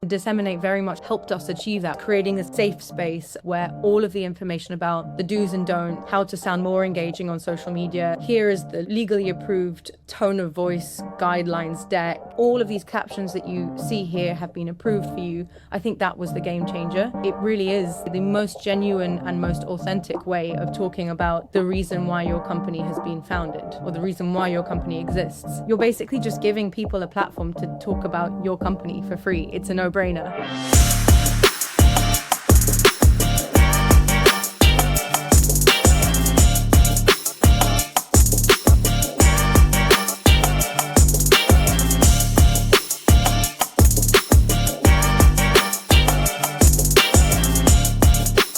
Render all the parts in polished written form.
DSMN8 very much helped us achieve that, creating a safe space where all of the information about the do's and don'ts, how to sound more engaging on social media. Here is the legally approved tone of voice guidelines deck. All of these captions that you see here have been approved for you. I think that was the game changer. It really is the most genuine and most authentic way of talking about the reason why your company has been founded or the reason why your company exists. You're basically just giving people a platform to talk about your company for free. It's a no-brainer.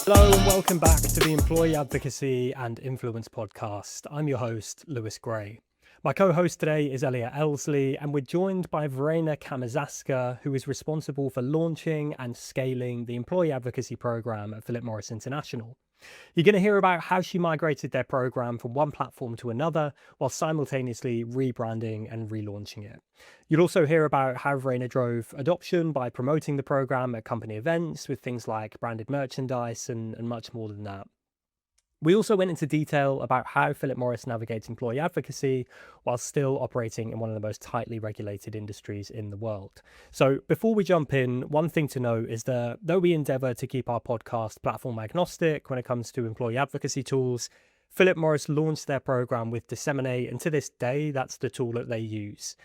Hello and welcome back to the Employee Advocacy and Influence Podcast. I'm your host, Lewis Gray. My co-host today is Elliot Elsley, and we're joined by Verena Camesasca, who is responsible for launching and scaling the Employee Advocacy Program at Philip Morris International. You're going to hear about how she migrated their program from one platform to another while simultaneously rebranding and relaunching it. You'll also hear about how Verena drove adoption by promoting the program at company events with things like branded merchandise and much more than that. We also went into detail about how Philip Morris navigates employee advocacy while still operating in one of the most tightly regulated industries in the world. So before we jump in, one thing to note is that though we endeavour to keep our podcast platform agnostic when it comes to employee advocacy tools, Philip Morris launched their program with DSMN8, and to this day, that's the tool that they use.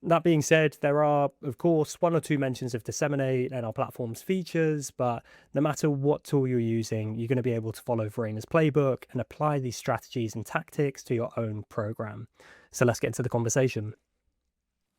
That being said, there are, of course, one or two mentions of DSMN8 and our platform's features, but no matter what tool you're using, you're going to be able to follow Verena's playbook and apply these strategies and tactics to your own program. So let's get into the conversation.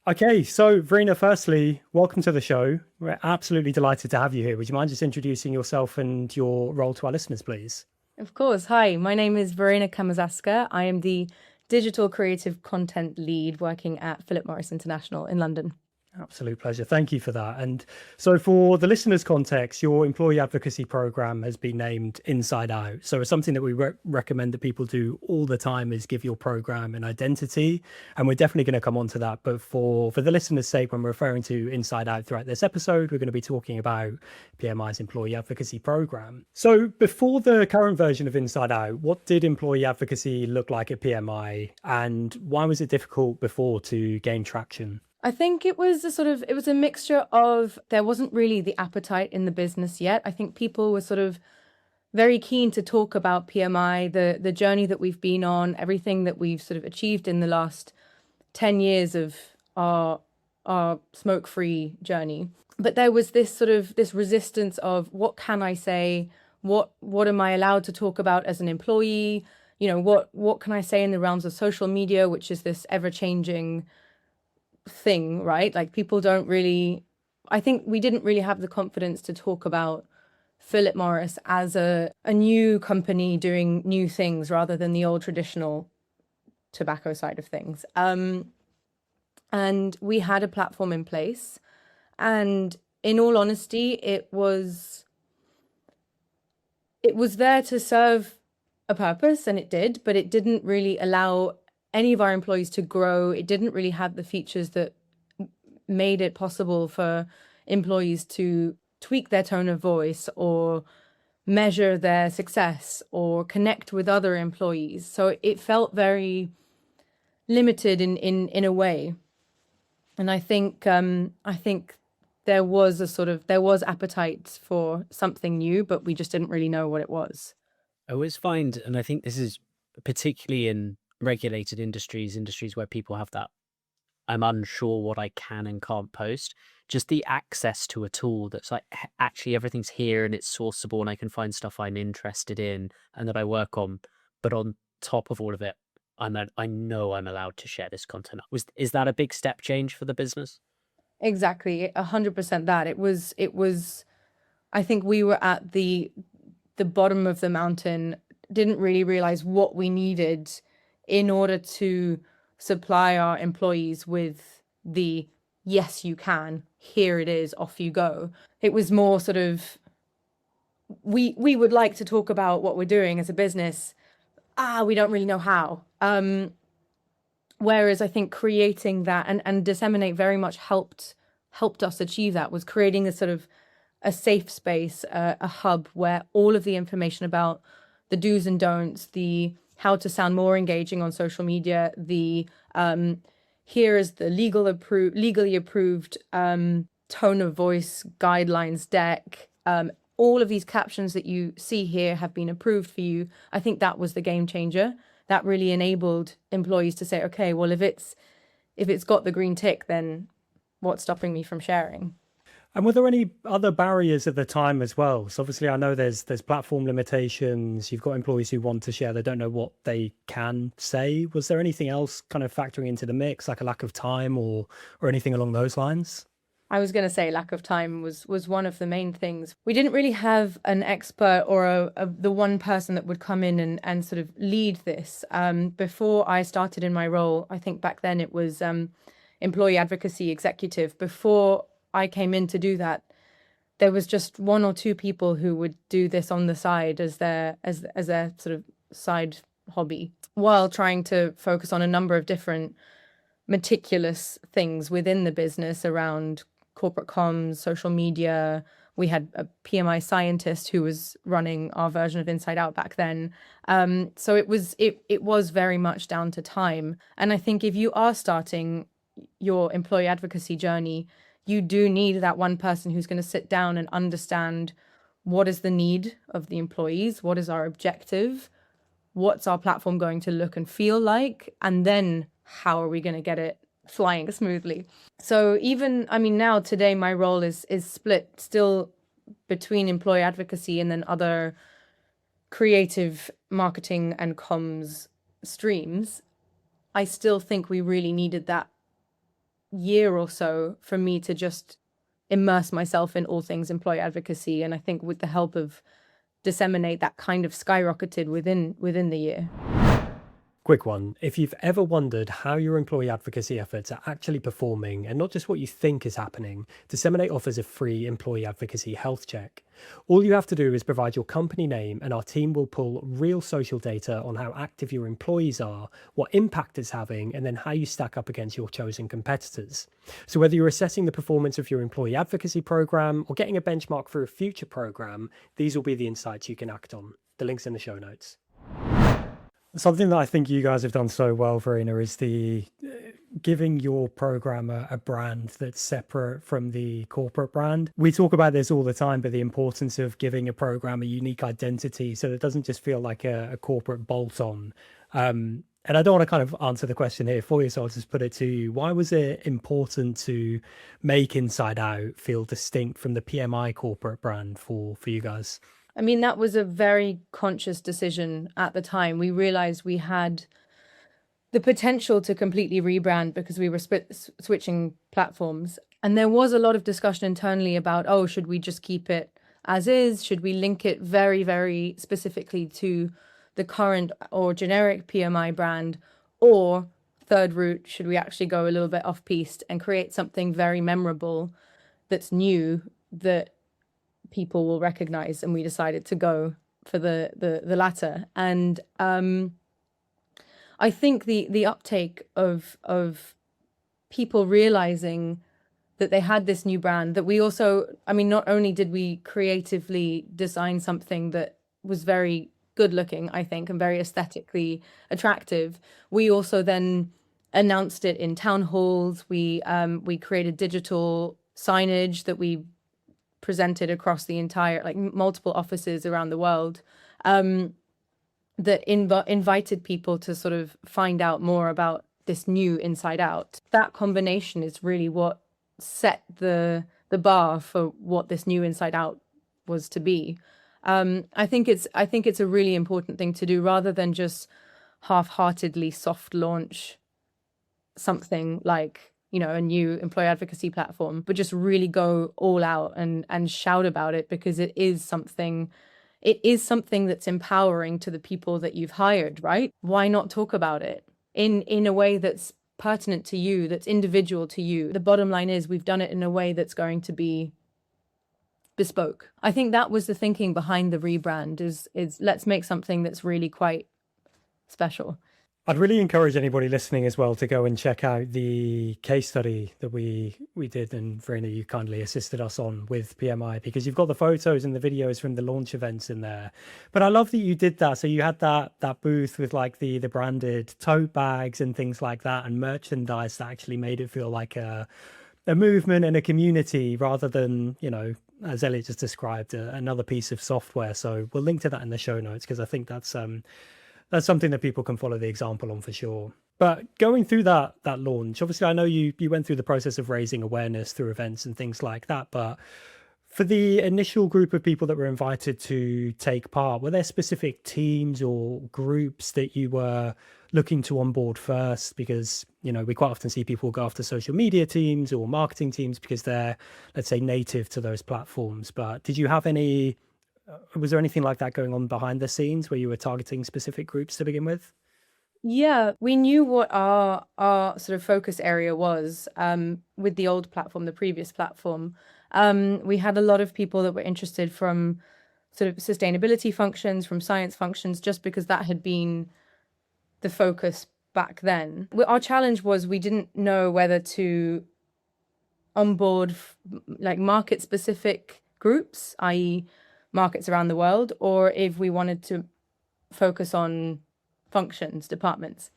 Okay, so Verena, firstly, welcome to the show. We're absolutely delighted to have you here. Would you mind just introducing yourself and your role to our listeners, please? Of course. Hi, my name is Verena Camesasca. I am the Digital Creative Content Lead working at Philip Morris International in London. Absolute pleasure. Thank you for that. And so for the listeners' context, your employee advocacy program has been named InsideOut. So it's something that we recommend that people do all the time is give your program an identity. And we're definitely going to come on to that. But for the listeners' sake, when we're referring to InsideOut throughout this episode, we're going to be talking about PMI's employee advocacy program. So before the current version of InsideOut, what did employee advocacy look like at PMI? And why was it difficult before to gain traction? I think it was a mixture of, there wasn't really the appetite in the business yet. I think people were sort of very keen to talk about PMI, the journey that we've been on, everything that we've sort of achieved in the last 10 years of our smoke-free journey. But there was this resistance of, what can I say? What am I allowed to talk about as an employee? You know, what can I say in the realms of social media, which is this ever-changing thing, right? Like I think we didn't really have the confidence to talk about Philip Morris as a new company doing new things rather than the old traditional tobacco side of things. And we had a platform in place, and in all honesty, it was there to serve a purpose, and it did, but it didn't really allow any of our employees to grow. It didn't really have the features that made it possible for employees to tweak their tone of voice or measure their success or connect with other employees. So it felt very limited in a way. And I think there was appetite for something new, but we just didn't really know what it was. I always find, and I think this is particularly in regulated industries where people have that I'm unsure what I can and can't post, just the access to a tool that's like, actually everything's here and it's sourceable and I can find stuff I'm interested in and that I work on, but on top of all of it, I know I'm allowed to share this content. Is that a big step change for the business? Exactly, 100% that. It was I think we were at the bottom of the mountain, didn't really realize what we needed in order to supply our employees with the yes, you can, here it is, off you go. It was more sort of, we would like to talk about what we're doing as a business. We don't really know how. Whereas I think creating that and DSMN8 very much helped helped us achieve that was creating a sort of a safe space, a hub where all of the information about the do's and don'ts, the how to sound more engaging on social media, the here is the legally approved tone of voice guidelines deck. All of these captions that you see here have been approved for you. I think that was the game changer. That really enabled employees to say, okay, well, if it's got the green tick, then what's stopping me from sharing? And were there any other barriers at the time as well? So obviously I know there's platform limitations. You've got employees who want to share. They don't know what they can say. Was there anything else kind of factoring into the mix, like a lack of time or anything along those lines? I was going to say lack of time was one of the main things. We didn't really have an expert or the one person that would come in and sort of lead this. Before I started in my role, I think back then it was Employee Advocacy Executive. Before I came in to do that, there was just one or two people who would do this on the side as their sort of side hobby, while trying to focus on a number of different meticulous things within the business around corporate comms, social media. We had a PMI scientist who was running our version of InsideOut back then. So it was very much down to time. And I think if you are starting your employee advocacy journey, you do need that one person who's going to sit down and understand what is the need of the employees, what is our objective, what's our platform going to look and feel like, and then how are we going to get it flying smoothly. So even, I mean, now today my role is split still between employee advocacy and then other creative marketing and comms streams. I still think we really needed that year or so for me to just immerse myself in all things employee advocacy. And I think with the help of DSMN8, that kind of skyrocketed within the year. Quick one. If you've ever wondered how your employee advocacy efforts are actually performing and not just what you think is happening, DSMN8 offers a free employee advocacy health check. All you have to do is provide your company name and our team will pull real social data on how active your employees are, what impact it's having, and then how you stack up against your chosen competitors. So whether you're assessing the performance of your employee advocacy program or getting a benchmark for a future program, these will be the insights you can act on. The link's in the show notes. Something that I think you guys have done so well, Verena, is the giving your program a brand that's separate from the corporate brand. We talk about this all the time, but the importance of giving a program a unique identity so that it doesn't just feel like a corporate bolt-on. And I don't want to kind of answer the question here for you, so I'll just put it to you. Why was it important to make InsideOut feel distinct from the PMI corporate brand for you guys? I mean, that was a very conscious decision at the time. We realized we had the potential to completely rebrand because we were switching platforms. And there was a lot of discussion internally about, oh, should we just keep it as is? Should we link it very, very specifically to the current or generic PMI brand? Or third route, should we actually go a little bit off-piste and create something very memorable that's new, that people will recognize? And we decided to go for the latter. And I think the uptake of people realizing that they had this new brand, that we also, I mean, not only did we creatively design something that was very good looking, I think, and very aesthetically attractive, we also then announced it in town halls. We created digital signage that we presented across the entire, like multiple offices around the world, that invited people to sort of find out more about this new InsideOut. That combination is really what set the bar for what this new InsideOut was to be. I think it's a really important thing to do, rather than just half-heartedly soft launch something like, you know, a new employee advocacy platform, but just really go all out and shout about it, because it is something that's empowering to the people that you've hired, right? Why not talk about it in a way that's pertinent to you, that's individual to you? The bottom line is we've done it in a way that's going to be bespoke. I think that was the thinking behind the rebrand, is let's make something that's really quite special. I'd really encourage anybody listening as well to go and check out the case study that we did, and Verena, you kindly assisted us on with PMI, because you've got the photos and the videos from the launch events in there. But I love that you did that. So you had that booth with like the branded tote bags and things like that, and merchandise that actually made it feel like a movement and a community rather than, as Elliot just described, another piece of software. So we'll link to that in the show notes, because I think that's something that people can follow the example on for sure. But going through that launch, obviously I know you went through the process of raising awareness through events and things like that, but for the initial group of people that were invited to take part, were there specific teams or groups that you were looking to onboard first? Because, we quite often see people go after social media teams or marketing teams because they're, let's say, native to those platforms. But did you have was there anything like that going on behind the scenes where you were targeting specific groups to begin with? Yeah, we knew what our sort of focus area was with the old platform, the previous platform. We had a lot of people that were interested from sort of sustainability functions, from science functions, just because that had been the focus back then. Our challenge was we didn't know whether to onboard like market-specific groups, i.e., markets around the world, or if we wanted to focus on functions, departments.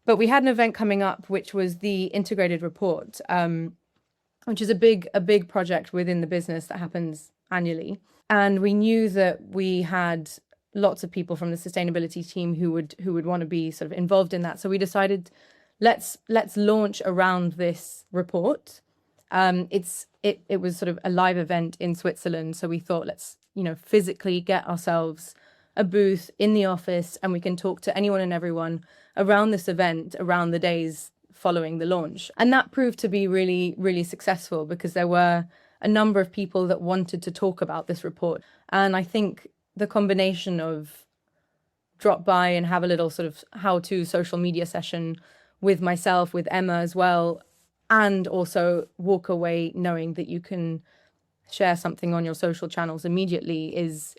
But we had an event coming up, which was the integrated report, which is a big project within the business that happens annually. And we knew that we had lots of people from the sustainability team who would want to be sort of involved in that. So we decided, let's launch around this report. It was sort of a live event in Switzerland. So we thought, let's, physically get ourselves a booth in the office, and we can talk to anyone and everyone around this event, around the days following the launch. And that proved to be really, really successful, because there were a number of people that wanted to talk about this report. And I think the combination of drop by and have a little sort of how-to social media session with myself, with Emma as well, and also walk away knowing that you can share something on your social channels immediately is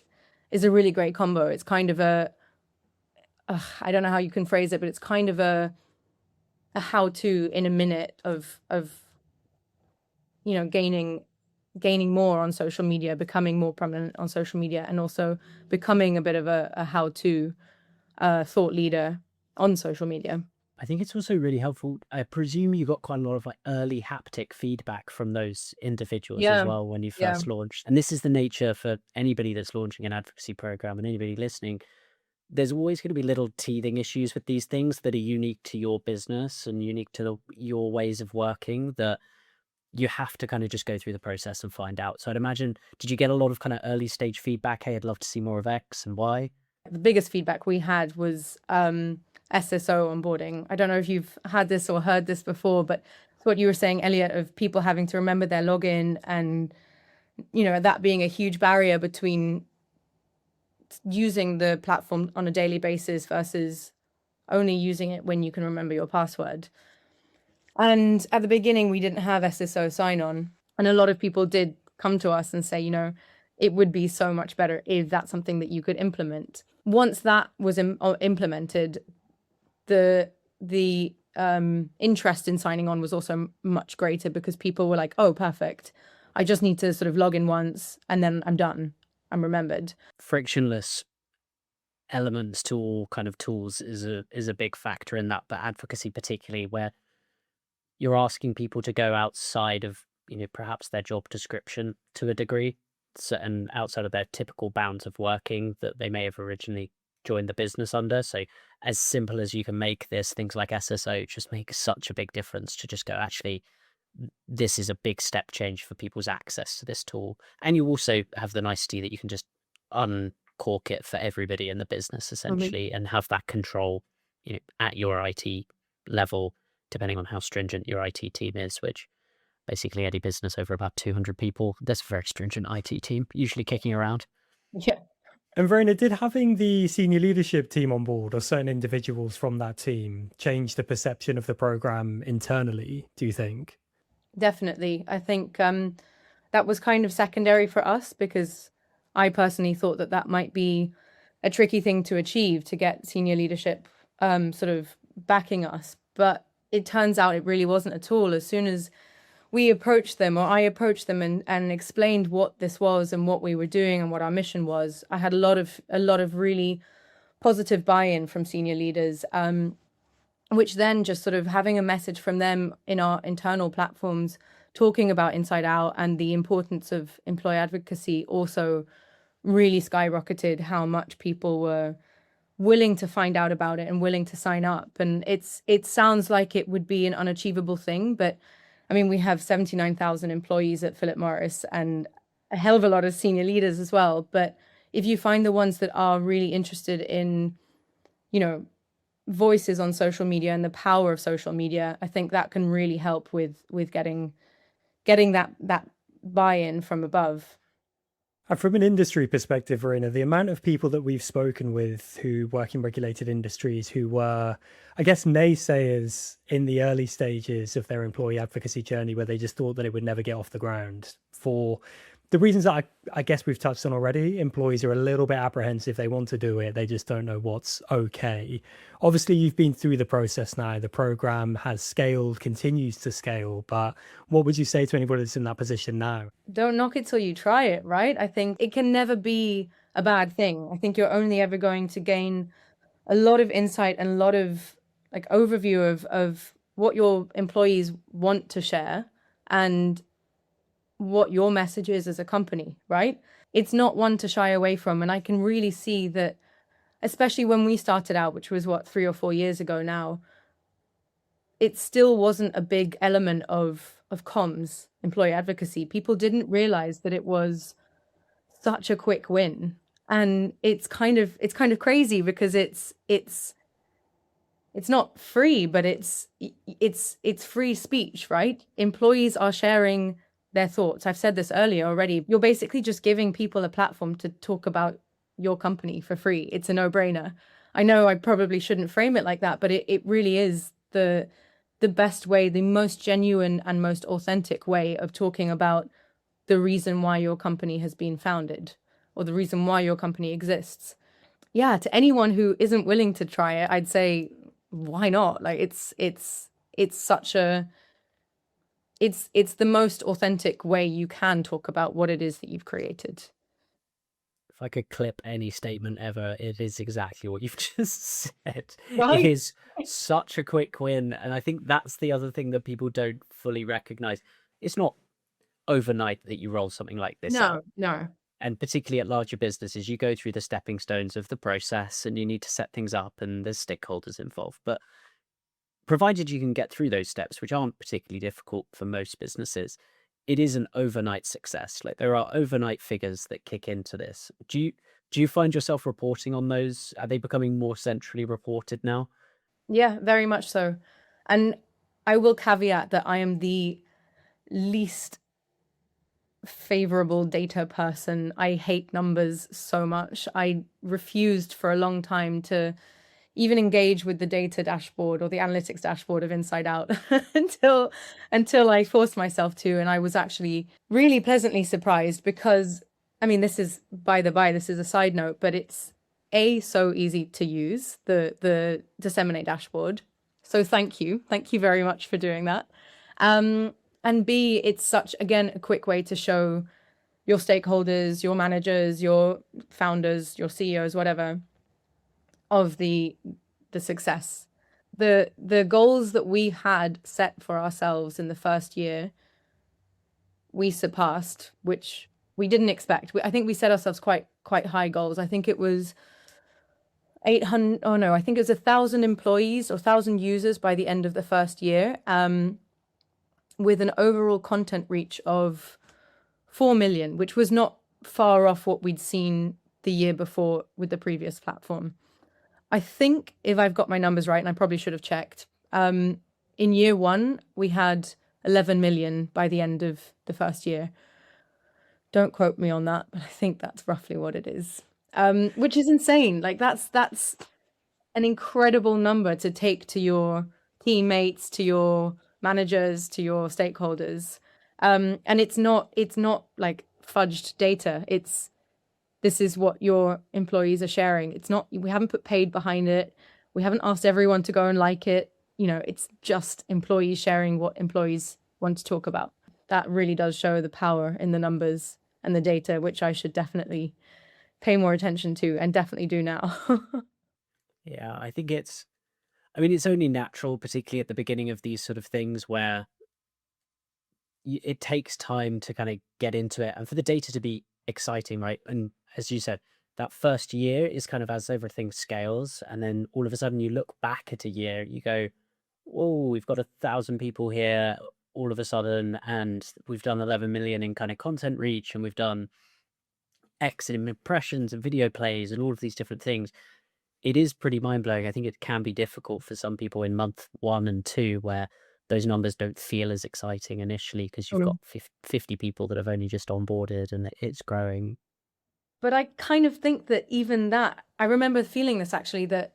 a really great combo. It's kind of I don't know how you can phrase it, but it's kind of a how-to in a minute of gaining more on social media, becoming more prominent on social media, and also becoming a bit of a how-to thought leader on social media. I think it's also really helpful. I presume you got quite a lot of like early haptic feedback from those individuals as well when you first launched. And this is the nature for anybody that's launching an advocacy program, and anybody listening. There's always going to be little teething issues with these things that are unique to your business and unique to your ways of working, that you have to kind of just go through the process and find out. So I'd imagine, did you get a lot of kind of early stage feedback? Hey, I'd love to see more of X and Y. The biggest feedback we had was SSO onboarding. I don't know if you've had this or heard this before, but it's what you were saying, Elliot, of people having to remember their login, and that being a huge barrier between using the platform on a daily basis versus only using it when you can remember your password. And at the beginning, we didn't have SSO sign-on, and a lot of people did come to us and say, it would be so much better if that's something that you could implement. Once that was implemented, the interest in signing on was also much greater, because people were like, oh, perfect. I just need to sort of log in once and then I'm done. I'm remembered. Frictionless elements to all kind of tools is a big factor in that, but advocacy particularly, where you're asking people to go outside of, perhaps their job description to a degree, and outside of their typical bounds of working that they may have originally joined the business under. So as simple as you can make this, things like SSO just make such a big difference to just go, actually, this is a big step change for people's access to this tool. And you also have the nicety that you can just uncork it for everybody in the business, essentially, and have that control, at your IT level, depending on how stringent your IT team is, which basically any business over about 200 people, there's a very stringent IT team, usually kicking around. Yeah. And Verena, did having the senior leadership team on board, or certain individuals from that team, change the perception of the program internally, do you think? Definitely. I think that was kind of secondary for us, because I personally thought that might be a tricky thing to achieve, to get senior leadership sort of backing us. But it turns out it really wasn't at all. As soon as we approached them, or I approached them and explained what this was and what we were doing and what our mission was, I had a lot of really positive buy-in from senior leaders, which then just sort of having a message from them in our internal platforms talking about InsideOut and the importance of employee advocacy also really skyrocketed how much people were willing to find out about it and willing to sign up. And it sounds like it would be an unachievable thing, but I mean, we have 79,000 employees at Philip Morris and a hell of a lot of senior leaders as well. But if you find the ones that are really interested in, voices on social media and the power of social media, I think that can really help with getting that buy-in from above. And from an industry perspective, Verena, the amount of people that we've spoken with who work in regulated industries who were, I guess, naysayers in the early stages of their employee advocacy journey, where they just thought that it would never get off the ground for the reasons that I guess we've touched on already. Employees are a little bit apprehensive. They want to do it. They just don't know what's okay. Obviously, you've been through the process now. The program has scaled, continues to scale. But what would you say to anybody that's in that position now? Don't knock it till you try it, right? I think it can never be a bad thing. I think you're only ever going to gain a lot of insight and a lot of overview of what your employees want to share and what your message is as a company, right? It's not one to shy away from. And I can really see that, especially when we started out, which was 3 or 4 years ago now, it still wasn't a big element of comms, employee advocacy. People didn't realize that it was such a quick win. And it's kind of crazy because it's not free, but it's free speech, right? Employees are sharing their thoughts. I've said this earlier already. You're basically just giving people a platform to talk about your company for free. It's a no-brainer. I know I probably shouldn't frame it like that, but it really is the best way, the most genuine and most authentic way of talking about the reason why your company has been founded or the reason why your company exists. Yeah, to anyone who isn't willing to try it, I'd say, why not? It's such a it's the most authentic way you can talk about what it is that you've created. If I could clip any statement ever, it is exactly what you've just said. Right? It is such a quick win. And I think that's the other thing that people don't fully recognize. It's not overnight that you roll something like this out. No. And particularly at larger businesses, you go through the stepping stones of the process and you need to set things up and there's stakeholders involved. But provided you can get through those steps, which aren't particularly difficult for most businesses, it is an overnight success. There are overnight figures that kick into this. Do you find yourself reporting on those? Are they becoming more centrally reported now? Yeah, very much so. And I will caveat that I am the least favorable data person. I hate numbers so much. I refused for a long time to even engage with the data dashboard or the analytics dashboard of InsideOut until I forced myself to. And I was actually really pleasantly surprised because, I mean, this is, by the by, this is a side note, but it's so easy to use, the DSMN8 dashboard. So thank you very much for doing that. And B, it's such, again, a quick way to show your stakeholders, your managers, your founders, your CEOs, whatever, of the success. The goals that we had set for ourselves in the first year, we surpassed, which we didn't expect. I think we set ourselves quite high goals. I think it was 800. Oh no, I think it was 1,000 employees or 1,000 users by the end of the first year, with an overall content reach of 4 million, which was not far off what we'd seen the year before with the previous platform. I think, if I've got my numbers right, and I probably should have checked, in year one, we had 11 million by the end of the first year. Don't quote me on that, but I think that's roughly what it is, which is insane. That's an incredible number to take to your teammates, to your managers, to your stakeholders. And it's not like fudged data. This is what your employees are sharing. It's not, we haven't put paid behind it. We haven't asked everyone to go and like it. It's just employees sharing what employees want to talk about. That really does show the power in the numbers and the data, which I should definitely pay more attention to and definitely do now. Yeah, I think it's only natural, particularly at the beginning of these sort of things where it takes time to kind of get into it and for the data to be exciting, right? And as you said, that first year is kind of as everything scales. And then all of a sudden you look back at a year, you go, whoa, we've got 1,000 people here all of a sudden, and we've done 11 million in kind of content reach, and we've done X in impressions and video plays and all of these different things. It is pretty mind-blowing. I think it can be difficult for some people in month 1 and 2 where those numbers don't feel as exciting initially because you've got 50 people that have only just onboarded and it's growing. But I kind of think that even that, I remember feeling this actually, that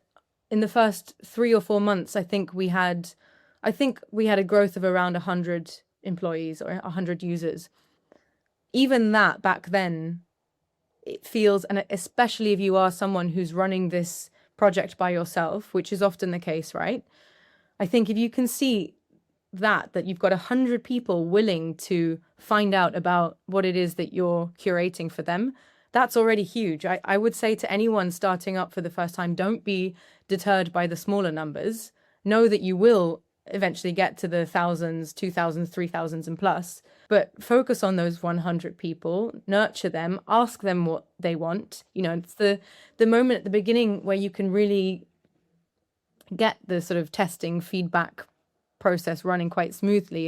in the first 3 or 4 months, I think we had a growth of around 100 employees or 100 users. Even that back then, it feels, and especially if you are someone who's running this project by yourself, which is often the case, right? I think if you can see that you've got 100 people willing to find out about what it is that you're curating for them, that's already huge. I would say to anyone starting up for the first time, don't be deterred by the smaller numbers. Know that you will eventually get to the thousands, 2,000s, 3,000s and plus, but focus on those 100 people, nurture them, ask them what they want. It's the moment at the beginning where you can really get the sort of testing feedback process running quite smoothly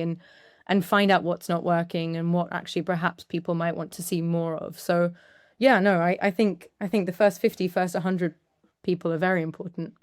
and find out what's not working and what actually perhaps people might want to see more of. So yeah, no, I think the first 100 people are very important.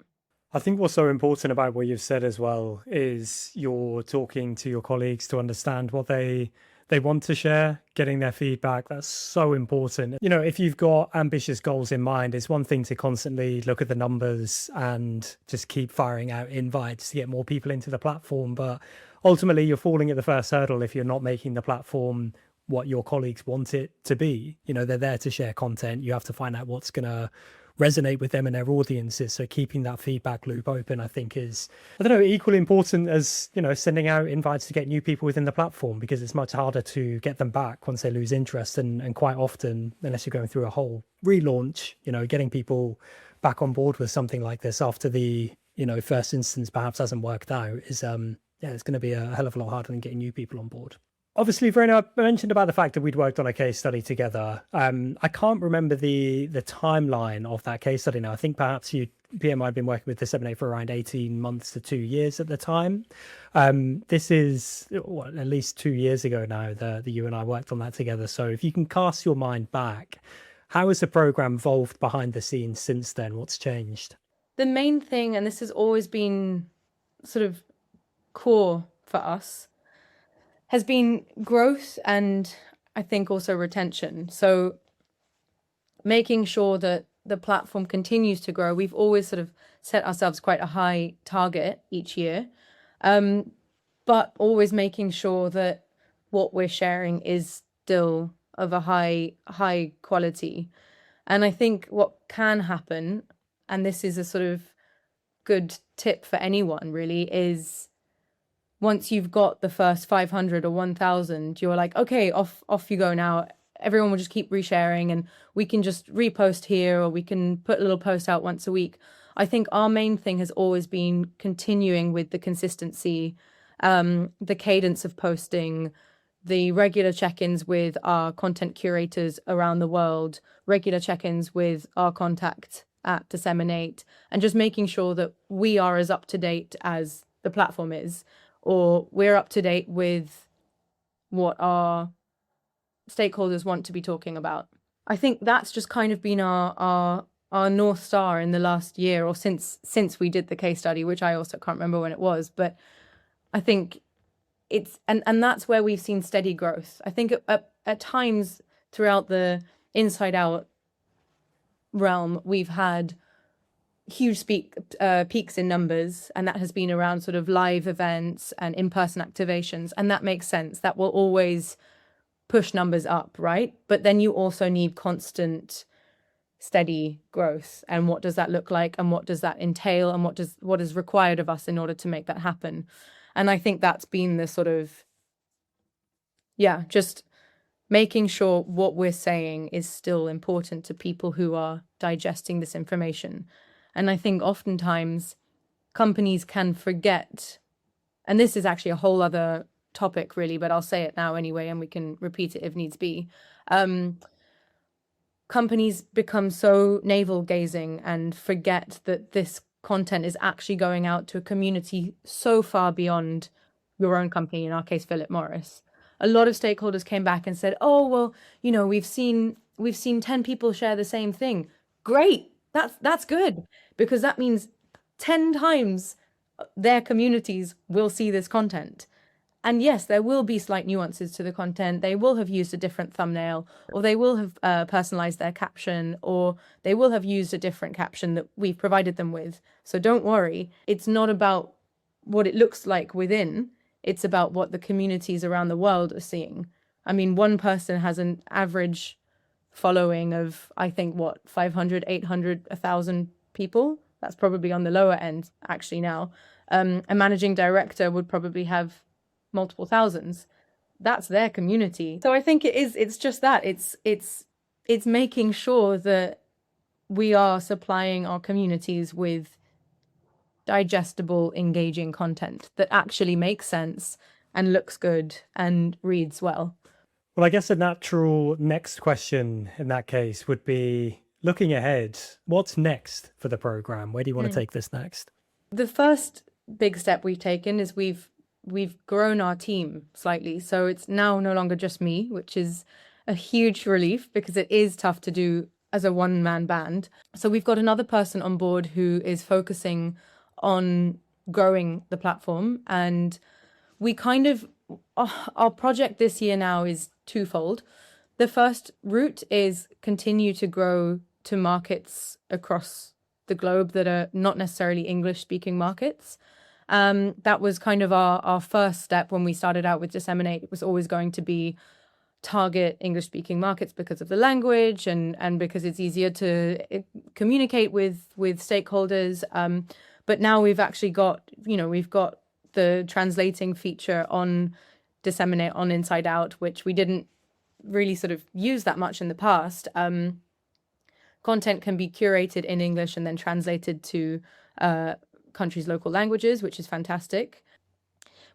I think what's so important about what you've said as well is you're talking to your colleagues to understand what they want to share, getting their feedback. That's so important. If you've got ambitious goals in mind, it's one thing to constantly look at the numbers and just keep firing out invites to get more people into the platform. But ultimately, you're falling at the first hurdle if you're not making the platform what your colleagues want it to be. They're there to share content. You have to find out what's going to resonate with them and their audiences. So keeping that feedback loop open, I think, is, equally important as, sending out invites to get new people within the platform, because it's much harder to get them back once they lose interest. And quite often, unless you're going through a whole relaunch, getting people back on board with something like this after the, first instance perhaps hasn't worked out is, it's going to be a hell of a lot harder than getting new people on board. Obviously, Verena, I mentioned about the fact that we'd worked on a case study together. I can't remember the timeline of that case study now. I think perhaps PMI had been working with DSMN8 for around 18 months to 2 years at the time. This is at least 2 years ago now that you and I worked on that together. So if you can cast your mind back, how has the program evolved behind the scenes since then? What's changed? The main thing, and this has always been sort of core for us, has been growth and I think also retention. So making sure that the platform continues to grow. We've always sort of set ourselves quite a high target each year, but always making sure that what we're sharing is still of a high quality. And I think what can happen, and this is a sort of good tip for anyone really, is once you've got the first 500 or 1,000, you're like, okay, off you go now. Everyone will just keep resharing and we can just repost here, or we can put a little post out once a week. I think our main thing has always been continuing with the consistency, the cadence of posting, the regular check-ins with our content curators around the world, regular check-ins with our contact at DSMN8, and just making sure that we are as up to date as the platform is, or we're up to date with what our stakeholders want to be talking about. I think that's just kind of been our North Star in the last year, or since we did the case study, which I also can't remember when it was, but I think it's, and that's where we've seen steady growth. I think at times throughout the InsideOut realm, we've had huge peaks in numbers, and that has been around sort of live events and in-person activations, and that makes sense. That will always push numbers up, right? But then you also need constant steady growth, and what does that look like, and what does that entail, and what is required of us in order to make that happen. And I think that's been the sort of, just making sure what we're saying is still important to people who are digesting this information. And I think oftentimes companies can forget, and this is actually a whole other topic really, but I'll say it now anyway, and we can repeat it if needs be. Companies become so navel-gazing and forget that this content is actually going out to a community so far beyond your own company, in our case, Philip Morris. A lot of stakeholders came back and said, oh, well, we've seen 10 people share the same thing. Great. That's good, because that means 10 times their communities will see this content. And yes, there will be slight nuances to the content. They will have used a different thumbnail, or they will have personalized their caption, or they will have used a different caption that we've provided them with. So don't worry. It's not about what it looks like within. It's about what the communities around the world are seeing. I mean, one person has an average following of, I think, 500, 800, 1,000 people. That's probably on the lower end, actually, now. A managing director would probably have multiple thousands. That's their community. So I think it's just that. It's making sure that we are supplying our communities with digestible, engaging content that actually makes sense and looks good and reads well. Well, I guess a natural next question in that case would be, looking ahead, what's next for the program? Where do you want to take this next? The first big step we've taken is we've grown our team slightly. So it's now no longer just me, which is a huge relief, because it is tough to do as a one-man band. So we've got another person on board who is focusing on growing the platform. And we kind of, our project this year now is twofold. The first route is continue to grow to markets across the globe that are not necessarily English-speaking markets. That was kind of our first step when we started out with DSMN8. It was always going to be target English-speaking markets because of the language and because it's easier to communicate with stakeholders. But now we've actually got, we've got the translating feature on DSMN8 on InsideOut, which we didn't really sort of use that much in the past. Content can be curated in English and then translated to countries' local languages, which is fantastic.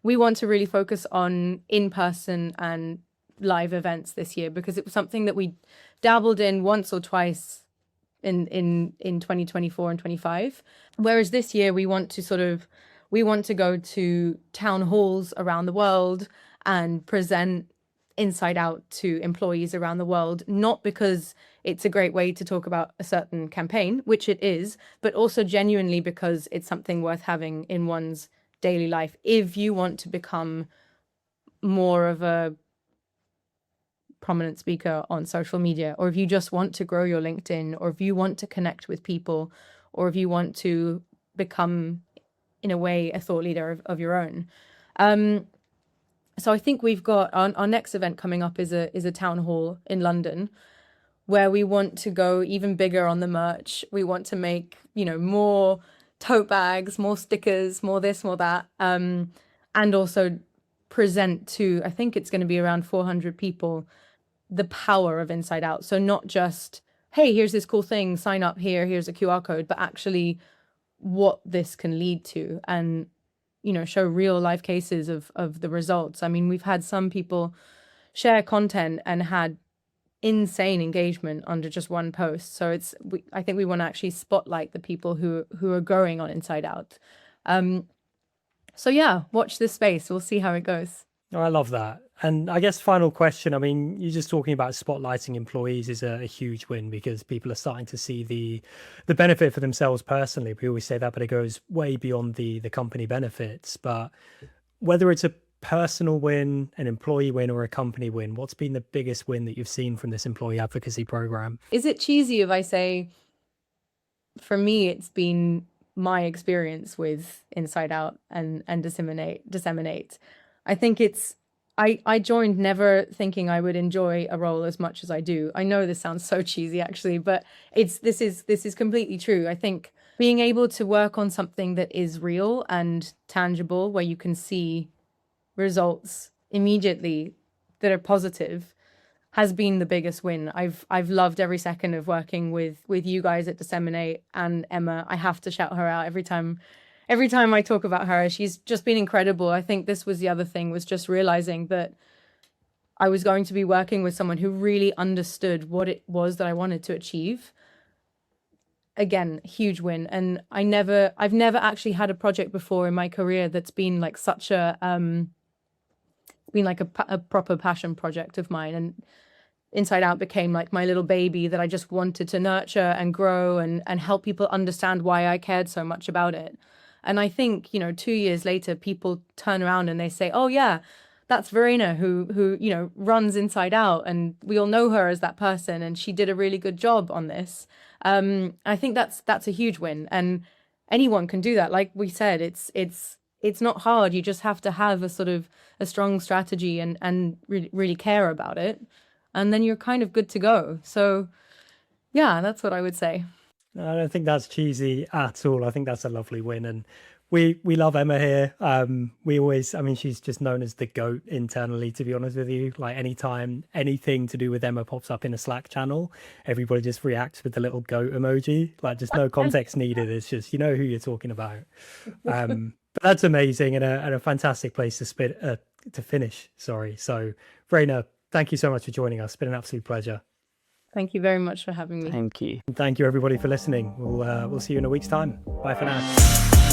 We want to really focus on in-person and live events this year, because it was something that we dabbled in once or twice in 2024 and 25. Whereas this year we want to go to town halls around the world and present InsideOut to employees around the world, not because it's a great way to talk about a certain campaign, which it is, but also genuinely because it's something worth having in one's daily life if you want to become more of a prominent speaker on social media, or if you just want to grow your LinkedIn, or if you want to connect with people, or if you want to become, in a way, a thought leader of your own. So I think we've got our next event coming up is a town hall in London, where we want to go even bigger on the merch. We want to make, more tote bags, more stickers, more this, more that, and also present to, I think it's going to be around 400 people, the power of InsideOut. So not just, hey, here's this cool thing, sign up here, here's a QR code, but actually what this can lead to, and show real life cases of the results. I mean, we've had some people share content and had insane engagement under just one post. So I think we want to actually spotlight the people who are growing on InsideOut. So yeah, watch this space. We'll see how it goes. Oh, I love that. And I guess final question, I mean, you're just talking about spotlighting employees is a huge win, because people are starting to see the benefit for themselves personally. We always say that, but it goes way beyond the company benefits. But whether it's a personal win, an employee win, or a company win, what's been the biggest win that you've seen from this employee advocacy program? Is it cheesy if I say, for me, it's been my experience with InsideOut and DSMN8. I think I joined never thinking I would enjoy a role as much as I do. I know this sounds so cheesy actually, but this is completely true. I think being able to work on something that is real and tangible, where you can see results immediately that are positive, has been the biggest win. I've loved every second of working with you guys at DSMN8 and Emma. I have to shout her out every time I talk about her. She's just been incredible. I think this was the other thing, was just realizing that I was going to be working with someone who really understood what it was that I wanted to achieve. Again, huge win. And I've never actually had a project before in my career that's been like such a proper passion project of mine. And InsideOut became like my little baby that I just wanted to nurture and grow and help people understand why I cared so much about it. And I think, 2 years later, people turn around and they say, oh yeah, that's Verena who runs InsideOut, and we all know her as that person, and she did a really good job on this. I think that's a huge win, and anyone can do that. Like we said, it's not hard. You just have to have a strong strategy and really care about it, and then you're kind of good to go. So yeah, that's what I would say. I don't think that's cheesy at all. I think that's a lovely win. And we love Emma here. She's just known as the GOAT internally, to be honest with you. Like anytime anything to do with Emma pops up in a Slack channel, everybody just reacts with the little GOAT emoji. Like just no context needed. It's just, who you're talking about. But that's amazing and a fantastic place to finish. Sorry. So Verena, thank you so much for joining us. It's been an absolute pleasure. Thank you very much for having me. Thank you. And thank you everybody for listening. We'll see you in a week's time. Bye for now.